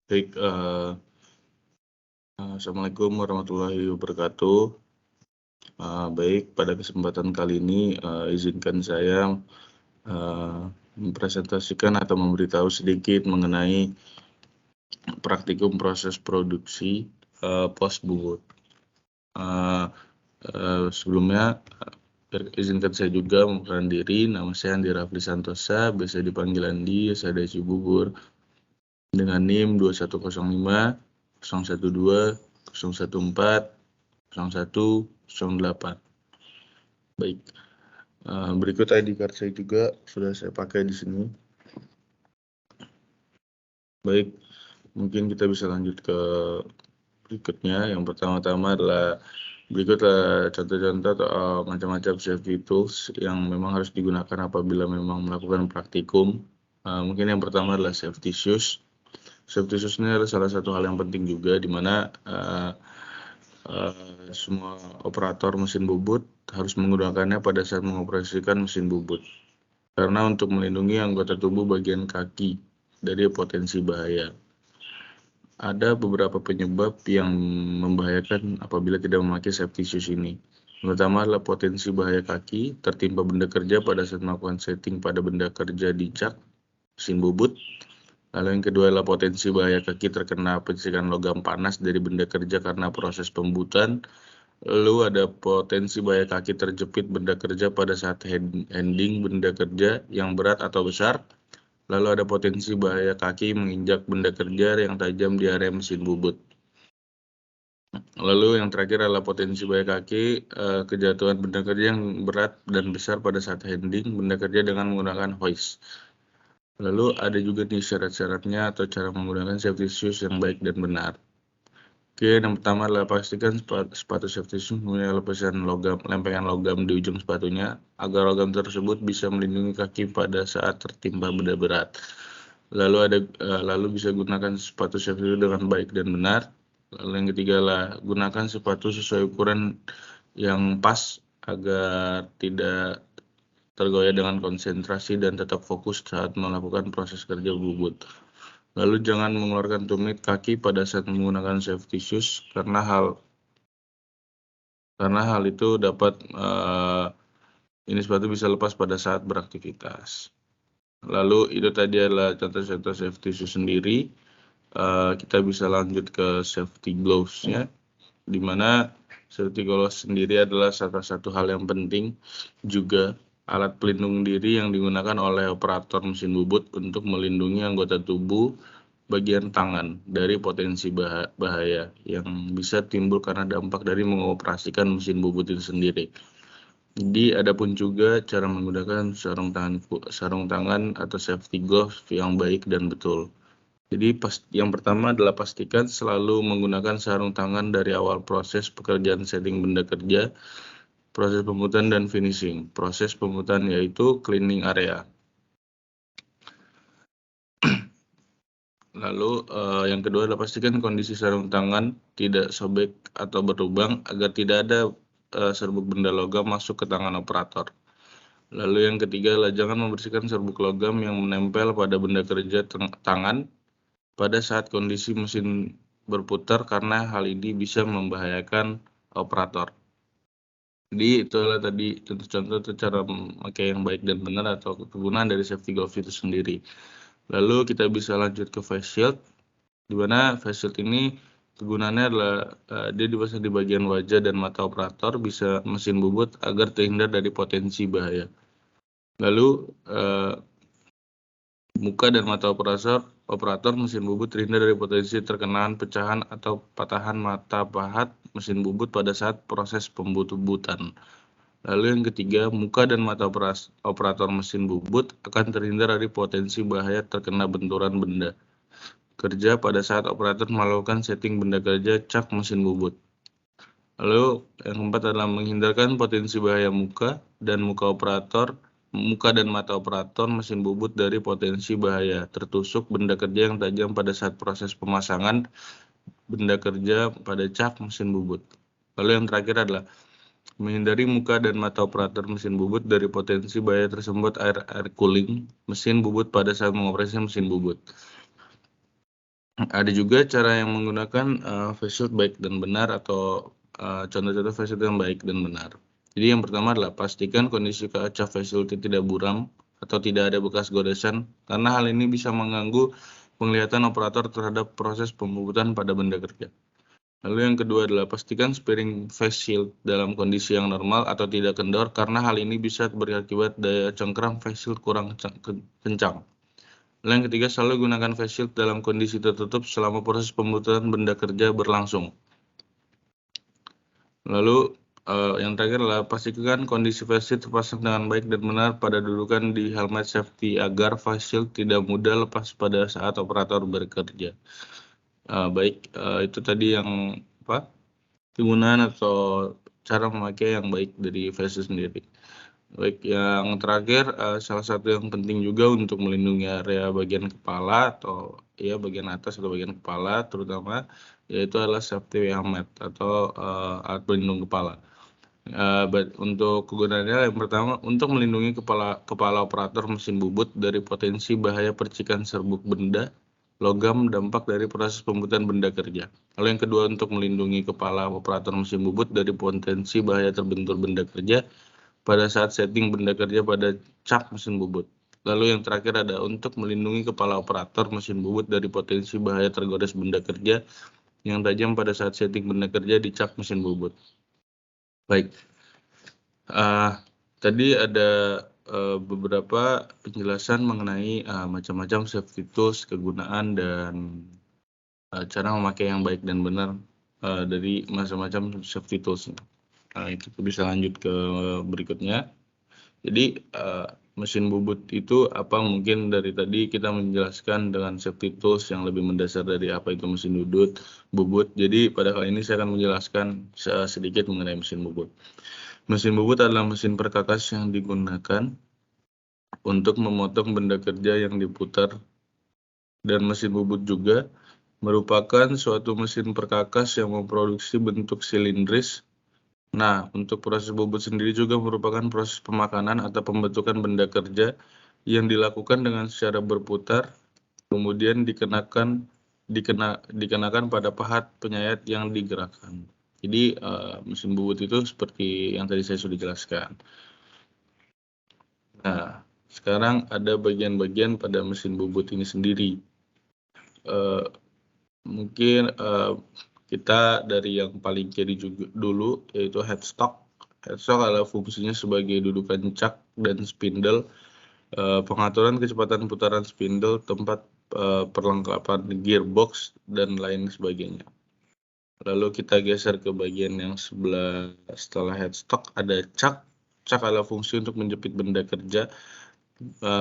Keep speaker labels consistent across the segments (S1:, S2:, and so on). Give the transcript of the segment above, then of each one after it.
S1: Baik, Assalamualaikum warahmatullahi wabarakatuh. Baik, pada kesempatan kali ini izinkan saya mempresentasikan atau memberitahu sedikit mengenai praktikum proses produksi pos bubut. Sebelumnya izinkan saya juga memperkenalkan diri. Nama saya Andi Rafli Santosa, biasa dipanggil Andi, saya dari Cibubur, dengan NIM 2105 012 014 0108. Baik, berikut ID card saya juga sudah saya pakai di sini. Baik, mungkin kita bisa lanjut ke berikutnya. Yang pertama-tama adalah berikut contoh-contoh atau macam-macam safety tools yang memang harus digunakan apabila memang melakukan praktikum. Mungkin yang pertama adalah safety shoes. Safety shoes ini adalah salah satu hal yang penting juga, di mana semua operator mesin bubut harus menggunakannya pada saat mengoperasikan mesin bubut, karena untuk melindungi anggota tubuh bagian kaki dari potensi bahaya. Ada beberapa penyebab yang membahayakan apabila tidak memakai safety shoes ini. Yang pertama adalah potensi bahaya kaki tertimpa benda kerja pada saat melakukan setting pada benda kerja di cak mesin bubut. Lalu yang kedua adalah potensi bahaya kaki terkena percikan logam panas dari benda kerja karena proses pembuatan. Lalu ada potensi bahaya kaki terjepit benda kerja pada saat handling benda kerja yang berat atau besar. Lalu ada potensi bahaya kaki menginjak benda kerja yang tajam di area mesin bubut. Lalu yang terakhir adalah potensi bahaya kaki kejatuhan benda kerja yang berat dan besar pada saat handling benda kerja dengan menggunakan hoist. Lalu ada juga nih syarat-syaratnya atau cara menggunakan safety shoes yang baik dan benar. Oke, yang pertama adalah pastikan sepatu safety shoes mempunyai lempengan logam di ujung sepatunya agar logam tersebut bisa melindungi kaki pada saat tertimpa benda berat. Lalu bisa gunakan sepatu safety shoes dengan baik dan benar. Lalu yang ketiga adalah gunakan sepatu sesuai ukuran yang pas agar tidak tergoyah dengan konsentrasi dan tetap fokus saat melakukan proses kerja bubut. Lalu jangan mengeluarkan tumit kaki pada saat menggunakan safety shoes karena hal itu dapat ini sepatu bisa lepas pada saat beraktivitas. Lalu itu tadi adalah contoh-contoh safety shoes sendiri. Kita bisa lanjut ke safety gloves-nya, di mana safety gloves sendiri adalah salah satu hal yang penting juga alat pelindung diri yang digunakan oleh operator mesin bubut untuk melindungi anggota tubuh bagian tangan dari potensi bahaya yang bisa timbul karena dampak dari mengoperasikan mesin bubut itu sendiri. Jadi ada pun juga cara menggunakan sarung tangan atau safety gloves yang baik dan betul. Jadi yang pertama adalah pastikan selalu menggunakan sarung tangan dari awal proses pekerjaan setting benda kerja, proses pembuatan dan finishing. Proses pembuatan yaitu cleaning area. Lalu yang kedua adalah pastikan kondisi sarung tangan tidak sobek atau berlubang agar tidak ada serbuk benda logam masuk ke tangan operator. Lalu yang ketiga adalah jangan membersihkan serbuk logam yang menempel pada benda kerja tangan pada saat kondisi mesin berputar karena hal ini bisa membahayakan operator. Jadi itulah tadi contoh-contoh cara memakai yang baik dan benar atau kegunaan dari safety gloves itu sendiri. Lalu kita bisa lanjut ke face shield, di mana face shield ini kegunaannya adalah dia dipasang di bagian wajah dan mata operator bisa mesin bubut agar terhindar dari potensi bahaya. Lalu muka dan mata operator mesin bubut terhindar dari potensi terkenaan pecahan atau patahan mata pahat mesin bubut pada saat proses pembututan. Lalu yang ketiga, muka dan mata operator mesin bubut akan terhindar dari potensi bahaya terkena benturan benda kerja pada saat operator melakukan setting benda kerja cak mesin bubut. Lalu yang keempat adalah menghindarkan potensi bahaya muka dan mata operator mesin bubut dari potensi bahaya tertusuk benda kerja yang tajam pada saat proses pemasangan benda kerja pada cak mesin bubut. Lalu yang terakhir adalah menghindari muka dan mata operator mesin bubut dari potensi bahaya tersumbat air cooling mesin bubut pada saat mengoperasikan mesin bubut. Ada juga cara yang menggunakan face shield baik dan benar atau contoh-contoh face shield yang baik dan benar. Jadi yang pertama adalah pastikan kondisi kaca face shield tidak buram atau tidak ada bekas goresan karena hal ini bisa mengganggu penglihatan operator terhadap proses pembubutan pada benda kerja. Lalu yang kedua adalah pastikan spring face shield dalam kondisi yang normal atau tidak kendor karena hal ini bisa berakibat daya cengkram face shield kurang kencang. Lalu yang ketiga, selalu gunakan face shield dalam kondisi tertutup selama proses pembuatan benda kerja berlangsung. Lalu yang terakhir adalah pastikan kondisi face shield terpasang dengan baik dan benar pada dudukan di helmet safety agar face shield tidak mudah lepas pada saat operator bekerja. Itu tadi yang penggunaan atau cara memakai yang baik dari face shield sendiri. Baik, yang terakhir salah satu yang penting juga untuk melindungi area bagian kepala atau bagian atas atau bagian kepala terutama yaitu adalah safety helmet atau alat pelindung kepala. Untuk kegunaannya yang pertama untuk melindungi kepala operator mesin bubut dari potensi bahaya percikan serbuk benda, logam dampak dari proses pembuatan benda kerja. Lalu yang kedua untuk melindungi kepala operator mesin bubut dari potensi bahaya terbentur benda kerja pada saat setting benda kerja pada cak mesin bubut. Lalu yang terakhir ada untuk melindungi kepala operator mesin bubut dari potensi bahaya tergores benda kerja yang tajam pada saat setting benda kerja di cak mesin bubut. Baik, tadi ada beberapa penjelasan mengenai macam-macam safety tools, kegunaan, dan cara memakai yang baik dan benar dari macam-macam safety tools. Itu bisa lanjut ke berikutnya. Jadi mesin bubut itu apa, mungkin dari tadi kita menjelaskan dengan safety tools yang lebih mendasar dari apa itu mesin bubut. Jadi pada kali ini saya akan menjelaskan sedikit mengenai mesin bubut. Mesin bubut adalah mesin perkakas yang digunakan untuk memotong benda kerja yang diputar, dan mesin bubut juga merupakan suatu mesin perkakas yang memproduksi bentuk silindris. Nah, untuk proses bubut sendiri juga merupakan proses pemakanan atau pembentukan benda kerja yang dilakukan dengan secara berputar, kemudian dikenakan pada pahat penyayat yang digerakkan. Jadi mesin bubut itu seperti yang tadi saya sudah jelaskan. Nah, sekarang ada bagian-bagian pada mesin bubut ini sendiri. Mungkin kita dari yang paling kiri juga dulu, yaitu headstock. Headstock adalah fungsinya sebagai dudukan cak dan spindle, pengaturan kecepatan putaran spindle, tempat perlengkapan gearbox, dan lain sebagainya. Lalu kita geser ke bagian yang setelah headstock, ada cak. Cak adalah fungsi untuk menjepit benda kerja,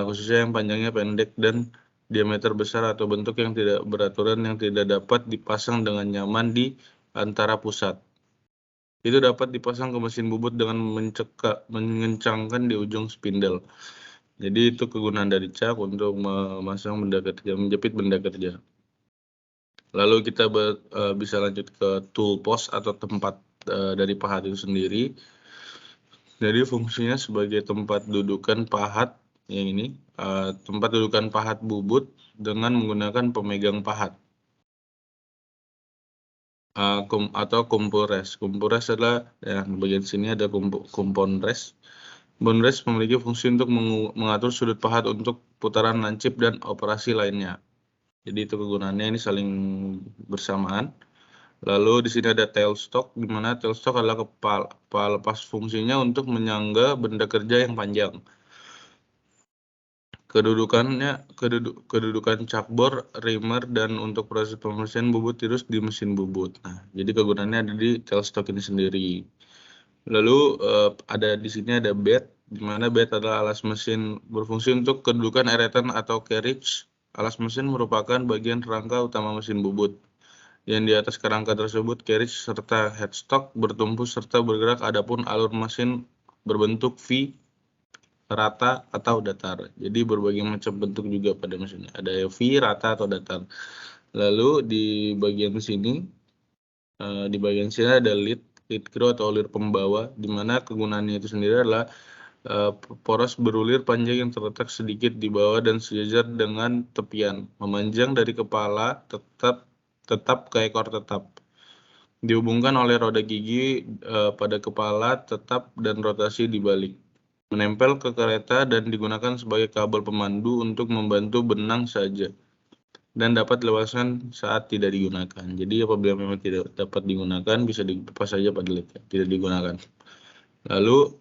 S1: khususnya yang panjangnya pendek dan diameter besar atau bentuk yang tidak beraturan yang tidak dapat dipasang dengan nyaman di antara pusat. Itu dapat dipasang ke mesin bubut dengan mengencangkan di ujung spindle. Jadi itu kegunaan dari cak untuk memasang benda kerja, menjepit benda kerja. Lalu kita bisa lanjut ke tool post atau tempat dari pahat itu sendiri. Jadi fungsinya sebagai tempat dudukan pahat yang ini, tempat dudukan pahat bubut dengan menggunakan pemegang pahat atau kumpul rest. Kumpul rest adalah di bagian sini ada kumpul rest. Kumpul rest memiliki fungsi untuk mengatur sudut pahat untuk putaran lancip dan operasi lainnya. Jadi itu kegunaannya, ini saling bersamaan. Lalu di sini ada tailstock, di mana tailstock adalah kepala lepas, fungsinya untuk menyangga benda kerja yang panjang. Kedudukan cakbor, reamer, dan untuk proses pembersihan bubut tirus di mesin bubut. Nah, jadi kegunaannya ada di tailstock ini sendiri. Lalu ada di sini ada bed, di mana bed adalah alas mesin berfungsi untuk kedudukan eretan atau carriage. Alas mesin merupakan bagian rangka utama mesin bubut. Yang di atas kerangka tersebut carriage serta headstock bertumpu serta bergerak, adapun alur mesin berbentuk V, rata atau datar. Jadi berbagai macam bentuk juga pada mesinnya. Ada V, rata atau datar. Lalu di bagian sini ada lead crew atau lir pembawa, di mana kegunaannya itu sendiri adalah poros berulir panjang yang terletak sedikit di bawah dan sejajar dengan tepian, memanjang dari kepala tetap ke ekor tetap. Dihubungkan oleh roda gigi pada kepala tetap dan rotasi dibalik. Menempel ke kereta dan digunakan sebagai kabel pemandu untuk membantu benang saja. Dan dapat dilepaskan saat tidak digunakan. Jadi apabila memang tidak dapat digunakan, bisa dilepas saja pada tidak digunakan. Lalu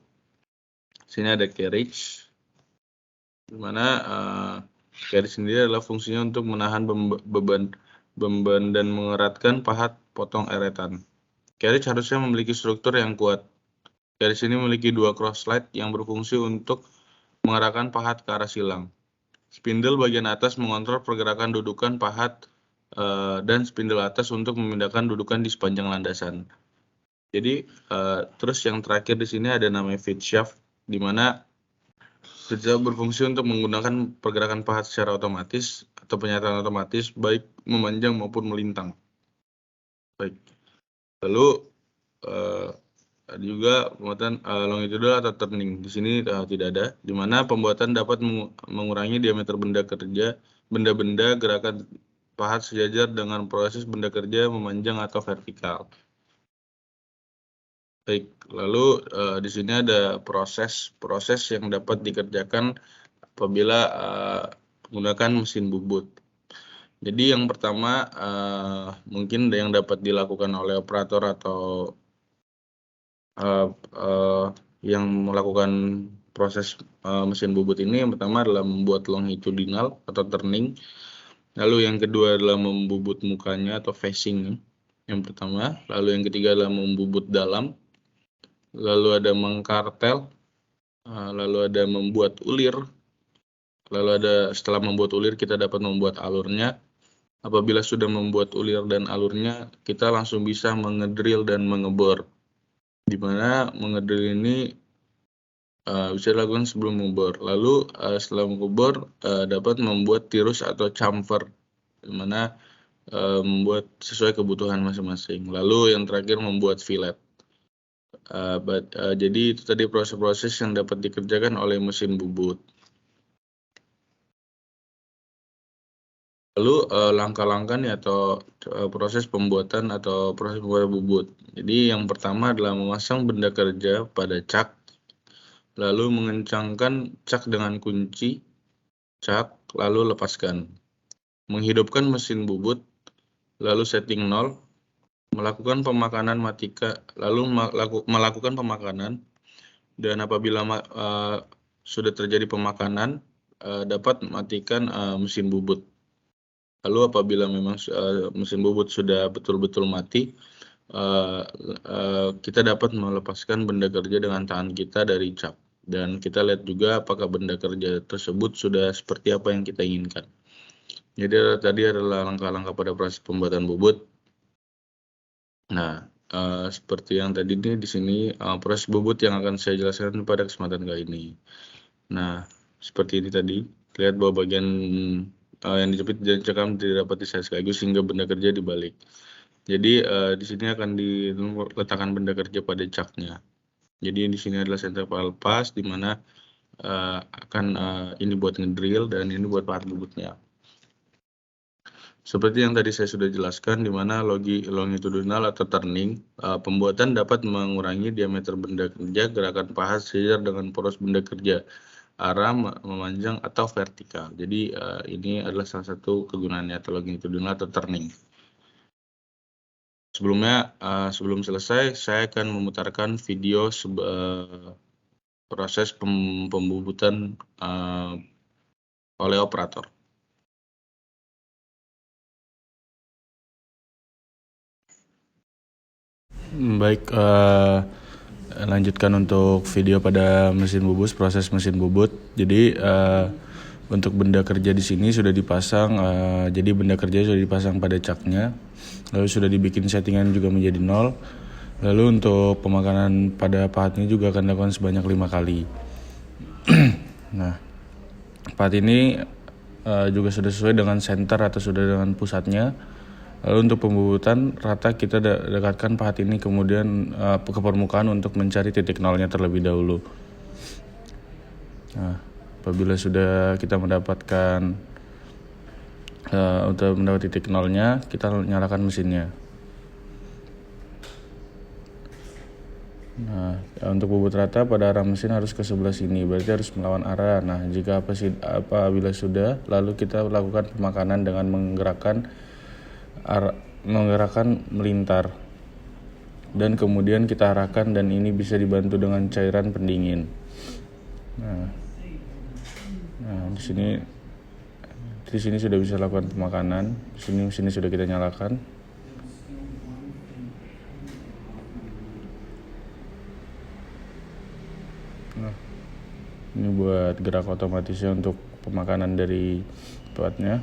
S1: sini ada carriage, di mana carriage sendiri adalah fungsinya untuk menahan beban dan mengeratkan pahat potong eretan. Carriage harusnya memiliki struktur yang kuat. Carriage ini memiliki dua cross slide yang berfungsi untuk mengarahkan pahat ke arah silang. Spindle bagian atas mengontrol pergerakan dudukan pahat dan spindle atas untuk memindahkan dudukan di sepanjang landasan. Jadi terus yang terakhir di sini ada namanya feed shaft, di mana feed shaft berfungsi untuk menggunakan pergerakan pahat secara otomatis atau penyataan otomatis baik memanjang maupun melintang. Baik. Lalu ada juga pembuatan longitudinal atau turning. Di sini tidak ada, di mana pembuatan dapat mengurangi diameter benda gerakan pahat sejajar dengan proses benda kerja memanjang atau vertikal. Baik, lalu di sini ada proses yang dapat dikerjakan apabila menggunakan mesin bubut. Jadi yang pertama mungkin yang dapat dilakukan oleh operator atau yang melakukan proses mesin bubut ini, yang pertama adalah membuat longitudinal atau turning. Lalu yang kedua adalah membubut mukanya atau facing yang pertama. Lalu yang ketiga adalah membubut dalam. Lalu ada mengkartel. Lalu ada membuat ulir. Lalu ada setelah membuat ulir kita dapat membuat alurnya. Apabila sudah membuat ulir dan alurnya, kita langsung bisa mengedrill dan mengebor. Di mana mengedrill ini bisa dilakukan sebelum mengebor. Lalu setelah mengebor dapat membuat tirus atau chamfer, di mana membuat sesuai kebutuhan masing-masing. Lalu yang terakhir membuat fillet. Jadi itu tadi proses-proses yang dapat dikerjakan oleh mesin bubut. Lalu langkah-langkah nih atau proses pembuatan bubut. Jadi yang pertama adalah memasang benda kerja pada cak, lalu mengencangkan cak dengan kunci cak, lalu lepaskan. Menghidupkan mesin bubut, lalu setting 0, melakukan pemakanan matika, lalu melakukan pemakanan, dan apabila sudah terjadi pemakanan, dapat matikan mesin bubut. Lalu apabila memang mesin bubut sudah betul-betul mati, kita dapat melepaskan benda kerja dengan tangan kita dari cak. Dan kita lihat juga apakah benda kerja tersebut sudah seperti apa yang kita inginkan. Jadi tadi adalah langkah-langkah pada proses pembuatan bubut. Nah, seperti yang tadi di sini proses bubut yang akan saya jelaskan pada kesempatan kali ini. Nah, seperti ini tadi, lihat bahwa bagian yang dijepit dan cekam tidak dapat disayat sekaligus sehingga benda kerja dibalik. Jadi di sini akan diletakkan benda kerja pada caknya. Jadi di sini adalah center file pass, di mana akan ini buat ngedrill dan ini buat pahat bubutnya. Seperti yang tadi saya sudah jelaskan, di mana longitudinal atau turning, pembuatan dapat mengurangi diameter benda kerja, gerakan pahat sejajar dengan poros benda kerja, arah memanjang atau vertikal. Jadi ini adalah salah satu kegunaannya atau longitudinal atau turning. Sebelumnya, sebelum selesai, saya akan memutarkan video proses pembubutan oleh operator. Baik, lanjutkan untuk video pada mesin bubut, proses mesin bubut. Jadi untuk benda kerja di sini sudah dipasang, jadi benda kerja sudah dipasang pada caknya, lalu sudah dibikin settingan juga menjadi 0. Lalu untuk pemakanan pada pahatnya juga akan dilakukan sebanyak 5 kali. Nah, pahat ini juga sudah sesuai dengan center atau sudah dengan pusatnya. Lalu untuk pembubutan rata kita dekatkan pahat ini kemudian ke permukaan untuk mencari titik nolnya terlebih dahulu. Nah, apabila sudah kita mendapatkan untuk mendapati titik nolnya, kita nyalakan mesinnya. Nah, untuk bobot rata pada arah mesin harus ke sebelah sini, berarti harus melawan arah. Nah, jika apabila sudah, lalu kita lakukan pemakanan dengan menggerakkan melintar, dan kemudian kita arahkan, dan ini bisa dibantu dengan cairan pendingin. Nah, di sini sudah bisa lakukan pemakanan. Di sini sudah kita nyalakan. Nah, ini buat gerak otomatisnya untuk pemakanan dari platnya.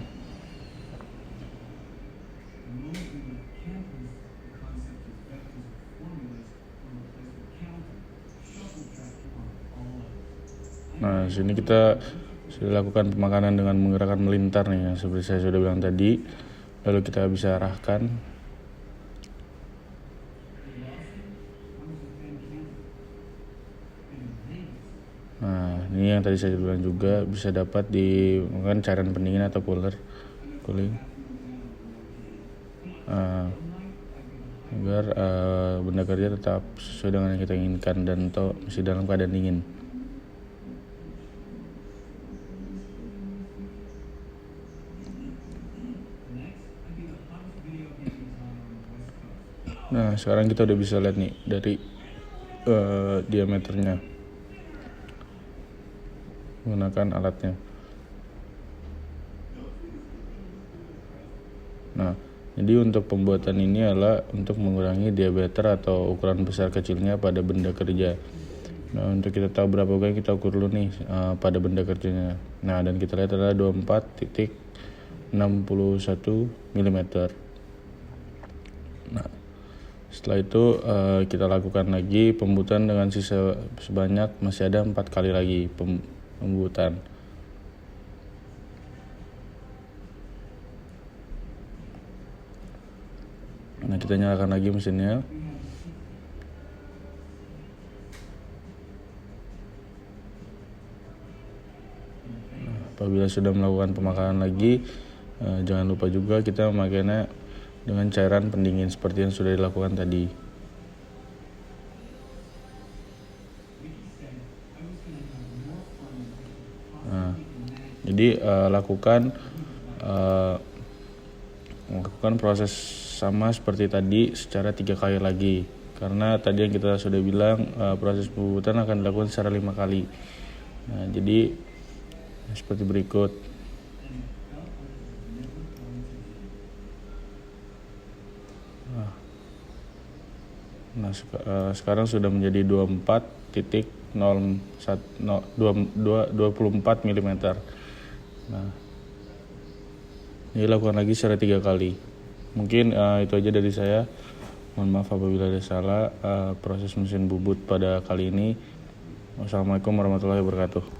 S1: Nah, sini kita sudah lakukan pemakanan dengan menggerakkan melintar nih, yang seperti saya sudah bilang tadi. Lalu kita bisa arahkan. Nah, ini yang tadi saya bilang juga bisa dapat di menggunakan cairan pendingin atau cooling. Agar benda kerja tetap sesuai dengan yang kita inginkan dan masih dalam keadaan dingin. Nah, sekarang kita udah bisa lihat nih dari diameternya menggunakan alatnya. Nah, jadi untuk pembuatan ini adalah untuk mengurangi diameter atau ukuran besar kecilnya pada benda kerja. Nah, untuk kita tahu berapa yang kita ukur dulu nih pada benda kerjanya. Nah, dan kita lihat adalah 24.61 mm. Nah, setelah itu kita lakukan lagi pembuatan dengan sisa sebanyak masih ada 4 kali lagi pembuatan. Nah, kita nyalakan lagi mesinnya. Apabila sudah melakukan pemakanan lagi, jangan lupa juga kita memakainya dengan cairan pendingin seperti yang sudah dilakukan tadi. Nah, jadi lakukan proses sama seperti tadi secara 3 kali lagi, karena tadi yang kita sudah bilang proses pembuatan akan dilakukan secara 5 kali. Nah, jadi seperti berikut. Nah, sekarang sudah menjadi 24.24 mm. Nah, ini lakukan lagi secara 3 kali. Mungkin itu aja dari saya. Mohon maaf apabila ada salah proses mesin bubut pada kali ini. Wassalamualaikum warahmatullahi wabarakatuh.